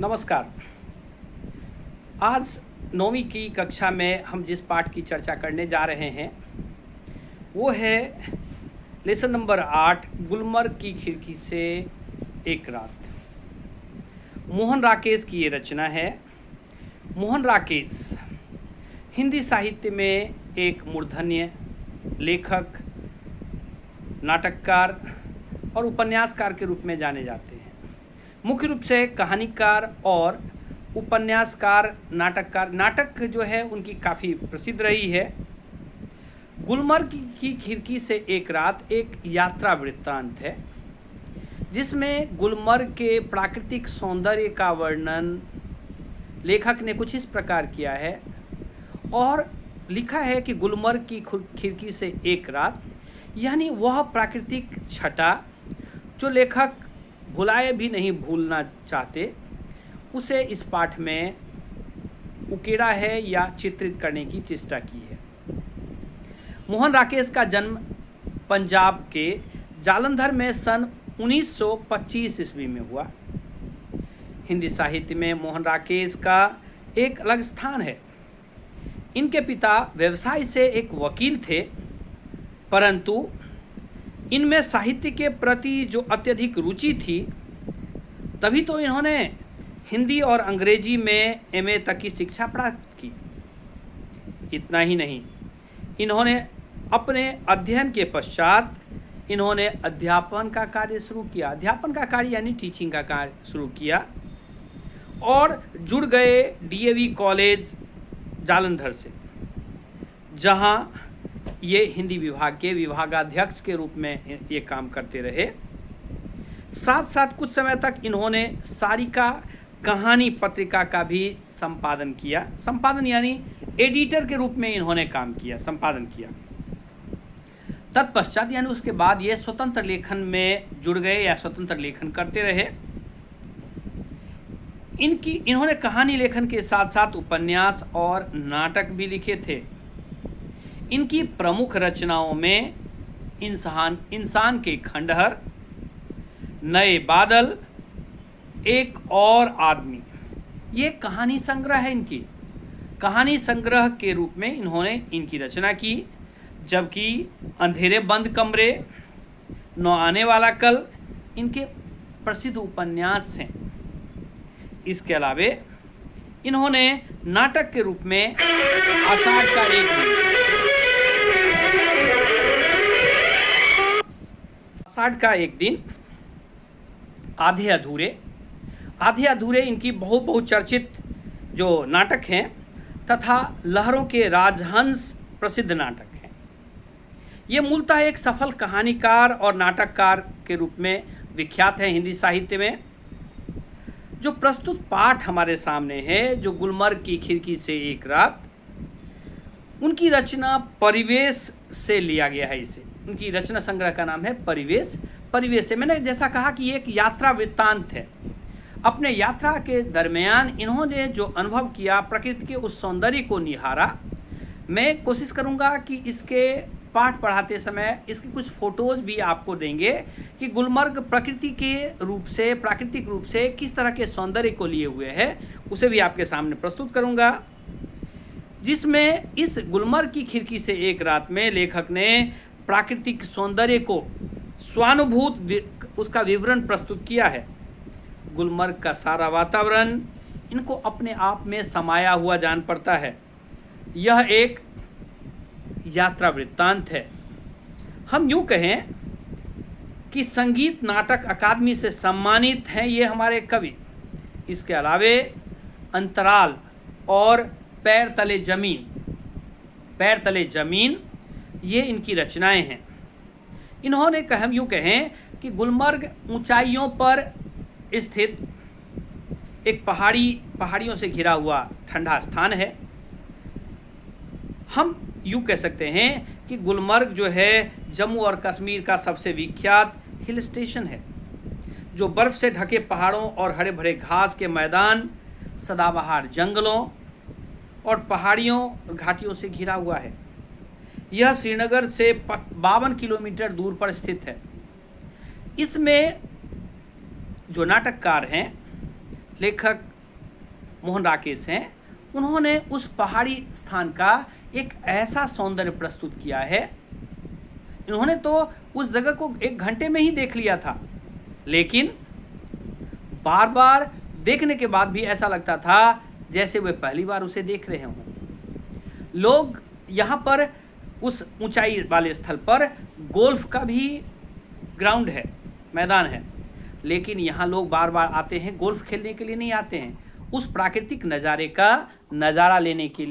नमस्कार। आज 9वीं की कक्षा में हम जिस पाठ की चर्चा करने जा रहे हैं वो है लेसन नंबर 8 गुलमर्ग की खिड़की से एक रात। मोहन राकेश की ये रचना है। मोहन राकेश हिंदी साहित्य में एक मूर्धन्य लेखक, नाटककार और उपन्यासकार के रूप में जाने जाते हैं। मुख्य रूप से कहानीकार और उपन्यासकार, नाटककार। नाटक जो है उनकी काफ़ी प्रसिद्ध रही है। गुलमर्ग की खिड़की से एक रात एक यात्रा वृत्तांत है जिसमें गुलमर्ग के प्राकृतिक सौंदर्य का वर्णन लेखक ने कुछ इस प्रकार किया है और लिखा है कि गुलमर्ग की खिड़की से एक रात, यानी वह प्राकृतिक छटा जो लेखक भुलाए भी नहीं भूलना चाहते, उसे इस पाठ में उकेरा है या चित्रित करने की चेष्टा की है। मोहन राकेश का जन्म पंजाब के जालंधर में सन 1925 ईस्वी में हुआ। हिंदी साहित्य में मोहन राकेश का एक अलग स्थान है। इनके पिता व्यवसाय से एक वकील थे, परंतु इनमें साहित्य के प्रति जो अत्यधिक रुचि थी, तभी तो इन्होंने हिंदी और अंग्रेजी में एमए तक की शिक्षा प्राप्त की। इतना ही नहीं, इन्होंने अपने अध्ययन के पश्चात इन्होंने अध्यापन का कार्य शुरू किया। अध्यापन का कार्य यानी टीचिंग का कार्य शुरू किया और जुड़ गए डीएवी कॉलेज जालंधर से, जहां ये हिंदी विभाग के विभागाध्यक्ष के रूप में ये काम करते रहे। साथ साथ कुछ समय तक इन्होंने सारिका कहानी पत्रिका का भी संपादन किया। संपादन यानी एडिटर के रूप में इन्होंने काम किया, संपादन किया। तत्पश्चात यानी उसके बाद ये स्वतंत्र लेखन में जुड़ गए या स्वतंत्र लेखन करते रहे। इन्होंने कहानी लेखन के साथ साथ उपन्यास और नाटक भी लिखे थे। इनकी प्रमुख रचनाओं में इंसान के खंडहर, नए बादल, एक और आदमी, ये कहानी संग्रह है। इनकी कहानी संग्रह के रूप में इन्होंने इनकी रचना की, जबकि अंधेरे बंद कमरे, न आने वाला कल इनके प्रसिद्ध उपन्यास हैं। इसके अलावे इन्होंने नाटक के रूप में आषाढ़ का एक दिन, आधे अधूरे इनकी बहुचर्चित जो नाटक हैं, तथा लहरों के राजहंस प्रसिद्ध नाटक हैं। ये मूलतः एक सफल कहानीकार और नाटककार के रूप में विख्यात है हिंदी साहित्य में। जो प्रस्तुत पाठ हमारे सामने है, जो गुलमर्ग की खिड़की से एक रात, उनकी रचना परिवेश से लिया गया है। इसे उनकी रचना संग्रह का नाम है परिवेश। परिवेश से मैंने जैसा कहा कि ये एक यात्रा वृत्तांत है। अपने यात्रा के दरमियान इन्होंने जो अनुभव किया, प्रकृति के उस सौंदर्य को निहारा। मैं कोशिश करूंगा कि इसके पाठ पढ़ाते समय इसके कुछ फोटोज भी आपको देंगे कि गुलमर्ग प्राकृतिक रूप से किस तरह के सौंदर्य को लिए हुए है, उसे भी आपके सामने प्रस्तुत करूंगा। जिसमें इस गुलमर्ग की खिड़की से एक रात में लेखक ने प्राकृतिक सौंदर्य को स्वानुभूत उसका विवरण प्रस्तुत किया है। गुलमर्ग का सारा वातावरण इनको अपने आप में समाया हुआ जान पड़ता है। यह एक यात्रा वृत्तांत है। हम यूँ कहें कि संगीत नाटक अकादमी से सम्मानित हैं ये हमारे कवि। इसके अलावे अंतराल और पैर तले जमीन ये इनकी रचनाएं हैं। इन्होंने हम यूँ कहें कि गुलमर्ग ऊंचाइयों पर स्थित एक पहाड़ियों से घिरा हुआ ठंडा स्थान है। हम यूँ कह सकते हैं कि गुलमर्ग जो है जम्मू और कश्मीर का सबसे विख्यात हिल स्टेशन है, जो बर्फ़ से ढके पहाड़ों और हरे भरे घास के मैदान, सदाबहार जंगलों और पहाड़ियों और घाटियों से घिरा हुआ है। यह श्रीनगर से 52 किलोमीटर दूर पर स्थित है। इसमें जो नाटककार हैं, लेखक मोहन राकेश हैं, उन्होंने उस पहाड़ी स्थान का एक ऐसा सौंदर्य प्रस्तुत किया है। इन्होंने तो उस जगह को 1 घंटे में ही देख लिया था, लेकिन बार बार देखने के बाद भी ऐसा लगता था जैसे वे पहली बार उसे देख रहे हों। लोग यहाँ पर उस ऊंचाई वाले स्थल पर गोल्फ का भी ग्राउंड है, मैदान है, लेकिन यहाँ लोग बार बार आते हैं, गोल्फ खेलने के लिए नहीं आते हैं, उस प्राकृतिक नज़ारे का नज़ारा लेने के लिए